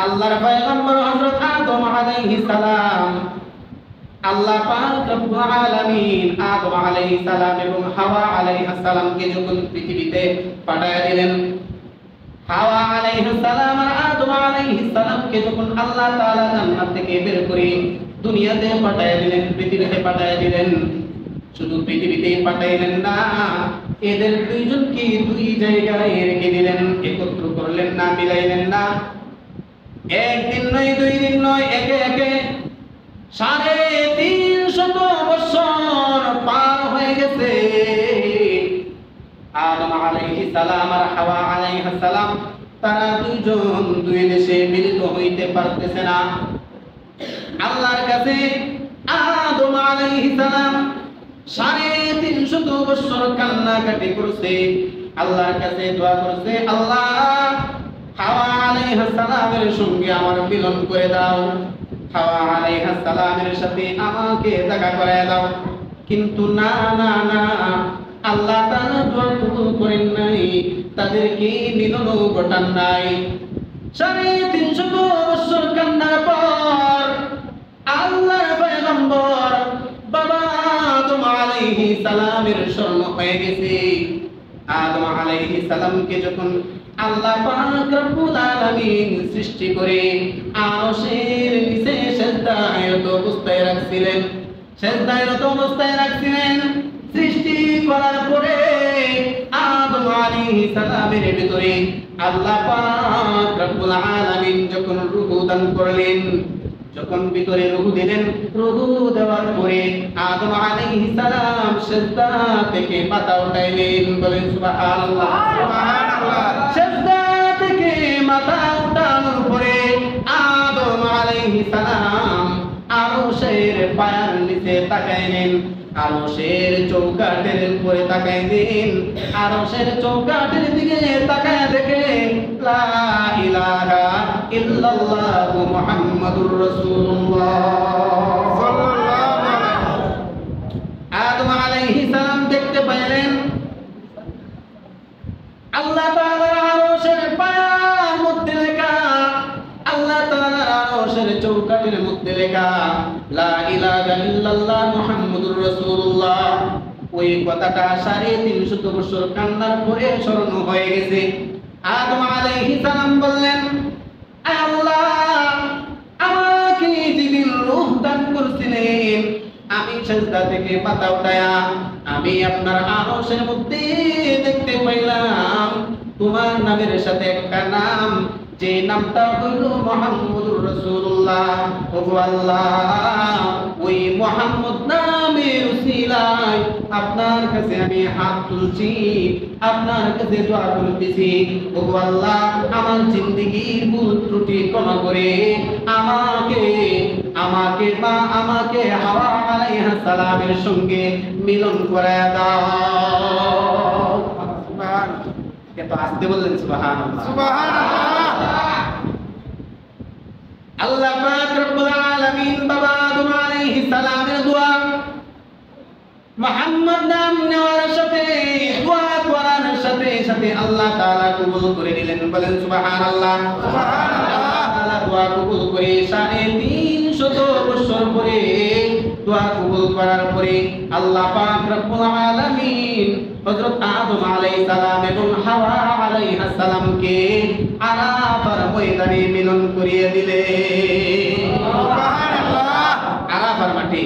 আল্লাহর পয়গম্বর হযরত আদম আলাইহিস সালাম, আল্লাহ পাক রব্বুল আলামিন আদম আলাইহিস সালাম এবং হাওয়া আলাইহিস সালামকে যখন পৃথিবীতে পাঠায় দিলেন, হাওয়া আলাইহিস সালাম আর আদম আলাইহিস সালামকে যখন আল্লাহ তাআলা জান্নাত থেকে বের করে দুনিয়াতে পাঠায় দিলেন, পৃথিবীতে পাঠায় দিলেন, শুধু পৃথিবীতেই পাঠাইলেন না, এদের দুইজনকে দুই জায়গায় রেখে দিলেন, একত্র করলেন না, মিলাইলেন না। একদিন নয়, দুই দিন নয়, একে একে 350 বছর পার হয়ে গেছে। আদম আলাইহিস সালাম আর হাওয়া আলাইহিস সালাম তারা দুইজন দুই দেশে মিলিত হইতে পারতেছে না। আল্লাহর কাছে আদম আলাইহিস সালাম 350 বছর কান্নাকাটি করছে, আল্লাহর কাছে দোয়া করছে, আল্লাহ হাওয়া আলাইহিস সালামের সঙ্গে আমার মিলন করে দাও, হাওয়া আলাইহিস সালামের সাথে আমাকে দেখা করায় দাও। কিন্তু না না না, আল্লাহ তাআলা দোয়া কবুল করেন নাই, তাদেরকে মিলন ঘটান নাই। 350 বছর কান্নার পর আল্লাহর পয়গম্বর বাবা আদম আলাইহিস সালামের স্মরণ হয়ে গেছে। আদম আলাইহিস সালামকে যখন আল্লাহ পাক রব্বুল আলামিন সৃষ্টি করে আরশের নিচে সিজদায়রত অবস্থায় রাখছিলেন, সিজদায়রত অবস্থায় রাখছিলেন। সৃষ্টি করার পরে আদম আলাইহিস সালামের ভিতরে আল্লাহ পাক রব্বুল আলামিন যখন রূহ দান করলেন, যখন ভিতরে রূহ দিলেন, রূহ দেওয়ার পরে আদম আলাইহিস সালাম সিজদা থেকে মাথা উঠাইলেন। বলেন সুবহানাল্লাহ, সুবহানাল্লাহ। সিজদা থেকে মাথা উঠানোর পরে আদম আলাইহিস সালাম আরশের পায়ের নিচে তাকাইলেন, আরশের চৌকাঠের উপরে তাকাইলেন। আরশের চৌকাঠের দিকে তাকায় দেখে লা ইলাহা ইল্লাল্লাহু মুহাম্মাদুর রাসূলুল্লাহ সাল্লাল্লাহু আলাইহি। আদম আলাইহিস সালাম দেখতে পেলেন আল্লাহ তাআলার আরশের পায়ার মধ্যে লেখা, আল্লাহ তাআলার আরশের চৌকাঠের মধ্যে লেখা লা ইলাহা ইল্লাল্লাহ মুহাম্মাদুর রাসূলুল্লাহ। ওই কথাটা 350 বছর কান্নার পরে স্মরণ হয়ে গেছে। আদম আলাইহিস সালাম বললেন, আল্লাহ আমাকে যেদিন রূহ দান করছিলেন, আমি সিজদা থেকে মাথা উঠায়া আমি আপনার আরশের মধ্যে দেখতে পাইলাম তোমার নামের সাথে একটা নাম, যে নামটা হলো মুহাম্মদুর রাসূলুল্লাহ। ওগো আল্লাহ, ওই মুহাম্মদ নামের উসিলায় আপনার কাছে আমি হাত তুলছি, আপনার কাছে দোয়া করতেছি। ওগো আল্লাহ, আমার জিন্দেগীর ভুল ত্রুটি ক্ষমা করে আমাকে হাওয়া আলাইহিস সালামের সঙ্গে মিলন করায় দাও। সুবহানাল্লাহ। এত আস্তে বললেন সুবহানাল্লাহ, সুবহানাল্লাহ। আল্লাহ পাক রব্বুল আলামিন বাবা আদম আলাইহিস সালামের দোয়া মুহাম্মদ নাম নেওয়ার সাথে দোয়া করার সাথে সাথে আল্লাহ তাআলা কবুল করে নিলেন। বলেন সুবহানাল্লাহ, সুবহানাল্লাহ। আল্লাহ দোয়া কবুল করে 350 বছর পরে দোয়া কবুল করার পরে আল্লাহ পাক রব্বুল আলামিন হযরত আদম আলাইহিস সালাম এবং হাওয়া আলাইহিস সালামকে আরাফার ময়দানে মিলন করিয়ে দিলেন। সুবহানাল্লাহ। আরাফার মাঠে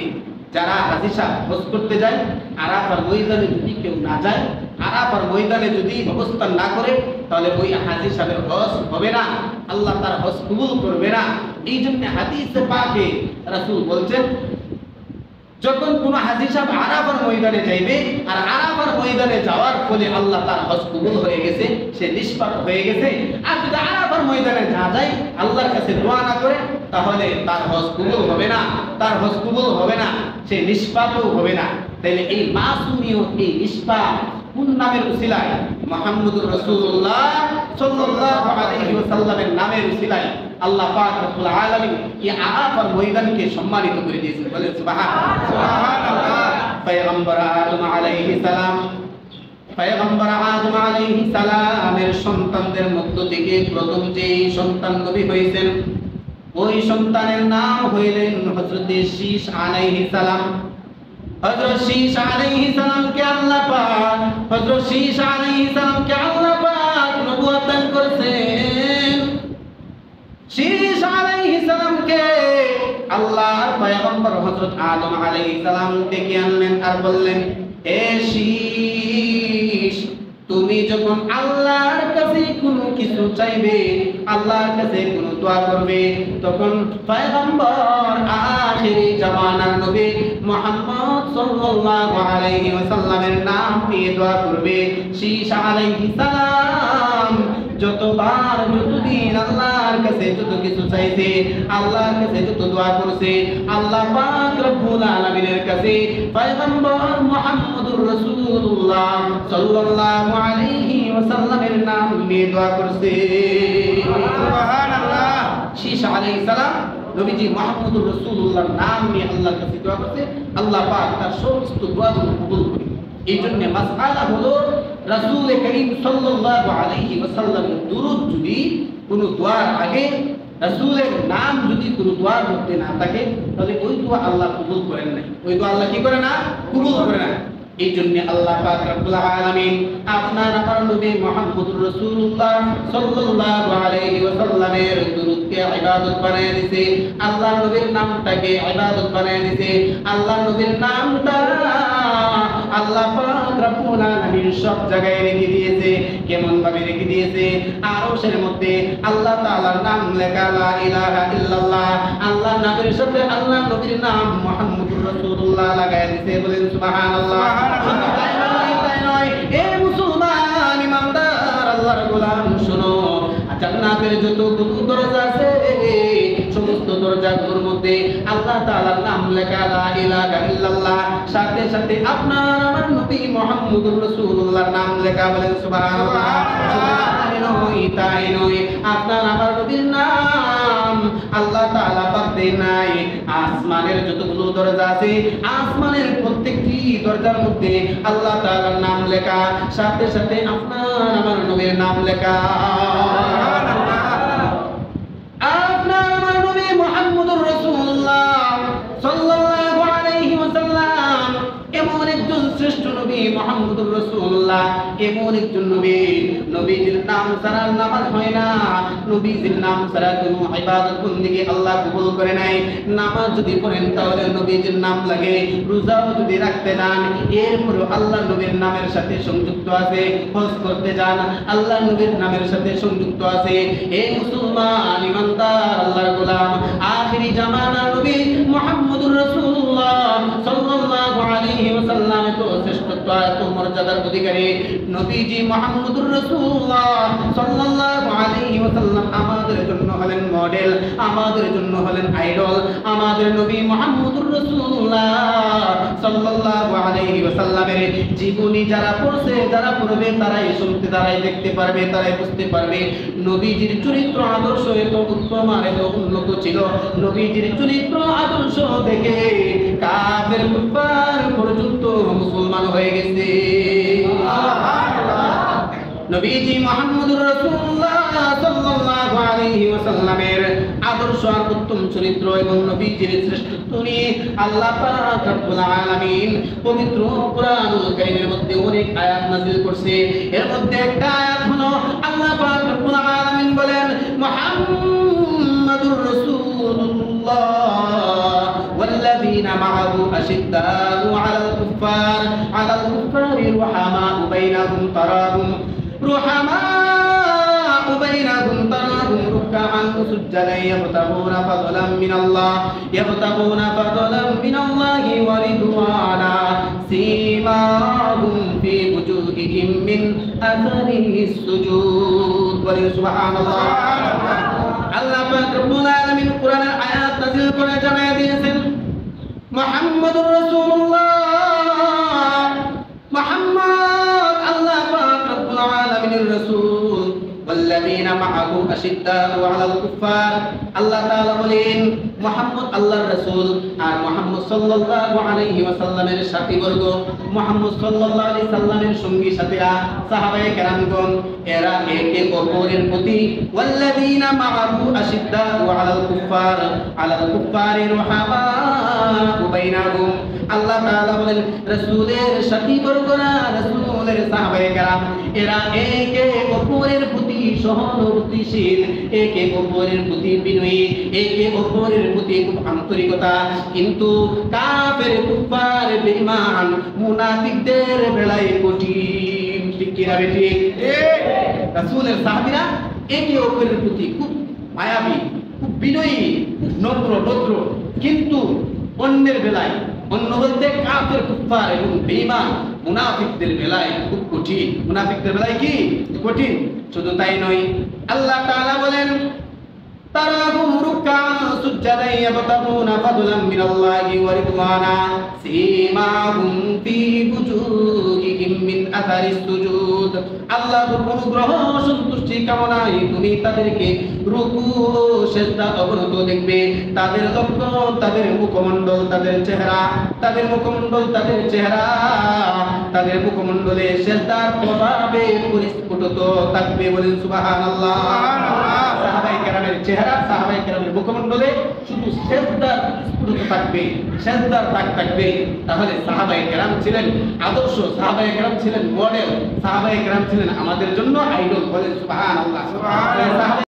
যারা হাজী সাহেব হজ করতে যায়, আরাফার ময়দানে যদি কেউ না যায়, আরাফার ময়দানে যদি অবস্থান না করে, তাহলে ওই হাজী সাহেবের হজ হবে না, আল্লাহ তার হজ কবুল করবে না। এই জন্য হাদিসে পাকে রাসূল বলছেন, যখন কোন হাজী সাহেব আরাফার ময়দানে যাইবে আর আরাফার ময়দানে যাওয়ার ফলে আল্লাহ তার হজ কবুল হয়ে গেছে, সে নিষ্পাপ হয়ে গেছে। আর যদি আরাফার ময়দানে না যায়, আল্লাহর কাছে দোয়া না করে, তাহলে তার হজ কবুল হবে না, তার হজ কবুল হবে না, সে নিষ্পাপও হবে না। তাহলে এই মাসুমিয়ত, এই নিষ্পাপ কোন নামের উসিলায়? মুহাম্মদুর রাসূলুল্লাহ সাল্লাল্লাহু আলাইহি ওয়াসাল্লামের নামের উসিলায় আল্লাহ পাক রব্বুল আলামিন এই আরাফার ময়দানকে সম্মানিত করে দিয়েছেন। বলেন সুবহানাল্লাহ, সুবহানাল্লাহ। পয়গম্বর আদম আলাইহিস সালাম পয়গম্বর আদম আলাইহিস সালামের সন্তানদের মধ্য থেকে প্রথম যে সন্তান নবী হয়েছেন ওই সন্তানের নাম হইলেন হযরত শীশ আলাইহিস সালাম। হযরত শীশ আলাইহিস সালামকে আল্লাহ পাক হযরত শীশ আলাইহিস সালামকে আল্লাহ পাক নবুয়ত দান করেছেন। শীশ আলাইহিস সালামকে আল্লাহর পয়গম্বর হযরত আদম আলাইহিস সালাম ডেকে আনলেন আর বললেন, হে শীশ, তুমি যখন আল্লাহর কাছে কোনো কিছু চাইবে, আল্লাহর কাছে কোনো দোয়া করবে, তখন পয়গম্বর আখিরি জামানার নবী মুহাম্মদ সাল্লাল্লাহু আলাইহি ওয়াসাল্লামের নাম নিয়ে দোয়া করবে। শীশ আলাইহিস সালাম যতবার যতদিন আল্লাহর কাছে যত কিছু চাইছে, আল্লাহর কাছে যত দোয়া করছে, আল্লাহ পাক রব্বুল আলামিনের কাছে পয়গম্বর মুহাম্মদুর রাসূলুল্লাহ সাল্লাল্লাহু আলাইহি ওয়াসাল্লামের নাম নিয়ে দোয়া করছে। সুবহানাল্লাহ। শীশ আলাইহিস সালাম নবীজি মুহাম্মদুর রাসূলুল্লাহর নাম নিয়ে আল্লাহর কাছে দোয়া করছে, আল্লাহ পাক তার সমস্ত দোয়াগুলো কবুল করে। এই জন্য মাসআলা হলো রাসূল করিম সাল্লাল্লাহু আলাইহি ওয়াসাল্লামের দুরূদ যদি কোনো দোয়ার আগে রাসূলের নাম যদি কোনো দোয়ার মধ্যে না থাকে তাহলে ওই দোয়া আল্লাহ কবুল করেন না, ওই দোয়া আল্লাহ কি করে না, কবুল করে না। এই জন্য আল্লাহ পাক রব্বুল আলামিন আপনার আমার নবী মুহাম্মদুর রাসূলুল্লাহ সাল্লাল্লাহু আলাইহি ওয়াসাল্লামের দুরূদকে ইবাদত বানায় দিয়েছে, আল্লাহ নবীর নামটাকে ইবাদত বানায় দিয়েছে। আল্লাহ নবীর নামটা আল্লাহ পাক রব্বুল আলামিন সব জায়গায় রেখে দিয়েছে। কেমন ভাবে রেখে দিয়েছে? আরশের মধ্যে আল্লাহ তাআলার নাম লেখা, লা ইলাহা ইল্লাল্লাহ। আল্লাহ নবীর সাথে আল্লাহ নবীর নাম মুহাম্মদুর রাসূলুল্লাহ লাগায় দিয়েছে। বলেন সুবহানাল্লাহ। তাই নয়, এ মুসলমান ইমানদার আল্লাহর গোলাম শোনো, জান্নাতের যতগুলো দরজা আছে সমস্ত দরজাগুলোর মধ্যে আল্লাহ তাআলার নাম লেখা, লা ইলাহা ইল্লাল্লাহ। সাথে সাথে আপনার আমার নবী মুহাম্মদুর রাসূলুল্লাহর নাম লেখা। বলেন সুবহানাল্লাহ। তাই নয়, আপনার আমার নবীর নাম আল্লাহ তাআলা বাদে নাই। আসমানের যতগুলো দরজা আছে আসমানের প্রত্যেকটি দরজার মধ্যে আল্লাহ তাআলার নাম লেখা, সাথে সাথে আপনার আমার নবীর নাম লেখা। আপনার আমার নবী মুহাম্মদুর রাসূলুল্লাহ সাল্লাল্লাহু আলাইহি ওয়াসাল্লাম এমন একজন শ্রেষ্ঠ নবী মুহাম্মদুর রাসূলুল্লাহ, এমন একজন নবী, নবীজির নাম ছাড়া নামাজ হয় না, নবীজির নাম ছাড়া কোনো ইবাদত বন্দেগী আল্লাহ কবুল করে নাই। নামাজ যদি পড়েন তাহলে নবীজির নাম লাগে, রোজাও যদি রাখতে যান এরপরে আল্লাহ নবীর নামের সাথে সংযুক্ত আছে, হজ করতে যান আল্লাহ নবীর নামের সাথে সংযুক্ত আছে। এই মুসলমান ইমানদার আল্লাহর গোলাম আখিরি জামানার নবী মুহাম্মদুর রাসূলুল্লাহ সাল্লাল্লাহু আলাইহি ওয়াসাল্লাম তো শ্রেষ্ঠত্ব এত মর্যাদার অধিকারী নবীজি মুহাম্মদুর রাসূলুল্লাহ সাল্লাল্লাহু আলাইহি ওয়াসাল্লাম আমাদের জন্য হলেন মডেল, আমাদের জন্য হলেন আইডল। আমাদের নবী মুহাম্মদুর রাসূলুল্লাহ সাল্লাল্লাহু আলাইহি ওয়াসাল্লামের জীবনী যারা পড়ছে যারা পড়বে তারাই শুনতে, তারাই দেখতে পারবে, তারাই বুঝতে পারবে নবীজির চরিত্র আদর্শ এত উত্তম আর এত উন্নত ছিল। নবীজির চরিত্র আদর্শ দেখে কাফের কুফার পর্যন্ত মুসলমান হয়ে গেছে। নবীজি মুহাম্মদুর রাসূলুল্লাহ সাল্লাল্লাহু আলাইহি ওয়াসাল্লামের আদর্শ আর উত্তম চরিত্র এবং নবীজির শ্রেষ্ঠত্ব নিয়ে আল্লাহ পাক রব্বুল আলামিন পবিত্র কোরআনুল কারীমের মধ্যে অনেক আয়াত নাযিল করছে। এর মধ্যে একটা আয়াত হলো আল্লাহ পাক রব্বুল আলামিন বলেন, মুহাম্মাদুর রাসূলুল্লাহ ওয়াল্লাযীনা মাআহু আশিদ্দাউ আলাল কুফার রুহামাউ বাইনাহুম তারাহুম ركعا سجدا يبتغون فضلا من الله ورضوانا سيماهم في وجوههم من أثر السجود سبحان الله। আল্লাহ পাক রব্বুল আলামিন কোরআনের আয়াত নাযিল করে জানায় দিয়েছেন মুহাম্মদুর রাসূলুল্লাহ, মুহাম্মদ আল্লাহ পাক রব্বুল আলামিনের রাসূল, ওয়াল্লাযীনা মাআহু মাআহু আশিদ্দাউ আলাল কুফফার। আল্লাহ তাআলা বলেন মুহাম্মদ আল্লাহর রাসূল আর মুহাম্মদ সাল্লাল্লাহু আলাইহি ওয়াসাল্লামের সাথীবর্গ, মুহাম্মদ সাল্লাল্লাহু আলাইহি সাল্লামের সঙ্গী সাথীরা সাহাবায়ে কেরামগণ এরা একে অপরের প্রতি ওয়াল্লাযীনা মাআহু আশিদ্দাউ আলাল কুফফারি রুহামাউ বাইনাহুম। আল্লাহ তাআলা বলেন রাসূলের সাথীবর্গরা, রাসূলের সাহাবায়ে কেরাম এরা একে অপরের প্রতি সহানুভূতিশীল, একে অপরের প্রতি বিনয়ী, একে অপরের প্রতি খুব আন্তরিকতা। কিন্তু কাফের কুফফার বেঈমান মুনাফিকদের বেলায় কঠিন। ঠিক কি না বেঠিক? রাসূলের সাহাবীরা একে অপরের প্রতি খুব মায়াবী, খুব বিনয়ী, খুব নম্র ভদ্র, কিন্তু অন্যের বেলায়, অন্য বলতে কাফের কুফফার এবং বেঈমান মুনাফিকদের বেলায় খুব কঠিন। মুনাফিকদের বেলায় কি কঠিন? শুধু তাই নয়, আল্লাহ তাআলা বলেন তারাহুম রুকআন সুজদান ইয়াবতাগুনা ফাদলান মিনাল্লাহি ওয়া রিদওয়ানা সীমাহুম ফি বুজুহিহিম মিন আথারিস সুজুদ। আল্লাহর অনুগ্রহ সন্তুষ্টি কামনায় তুমি তাদেরকে রুকু সিজদা অবনত দেখবে। তাদের লক্ষণ, তাদের মুখমণ্ডল, তাদের চেহারা, তাদের মুখমণ্ডল, তাদের চেহারা, তাদের মুখমণ্ডলে সিজদার প্রভাবে পরিস্ফুটিত থাকবে। বলেন সুবহানাল্লাহ। সাহাবায়ে কেরামের চেহারা, সাহাবায়ে কেরামের মুখমণ্ডলে শুধু সিজদার স্ফুটিত থাকবে, সিজদার দাগ থাকবে। তাহলে সাহাবায়ে কেরাম ছিলেন আদর্শ, সাহাবায়ে কেরাম ছিলেন মডেল, সাহাবায়ে কেরাম ছিলেন আমাদের জন্য আইডল। বলেন সুবহানাল্লাহ।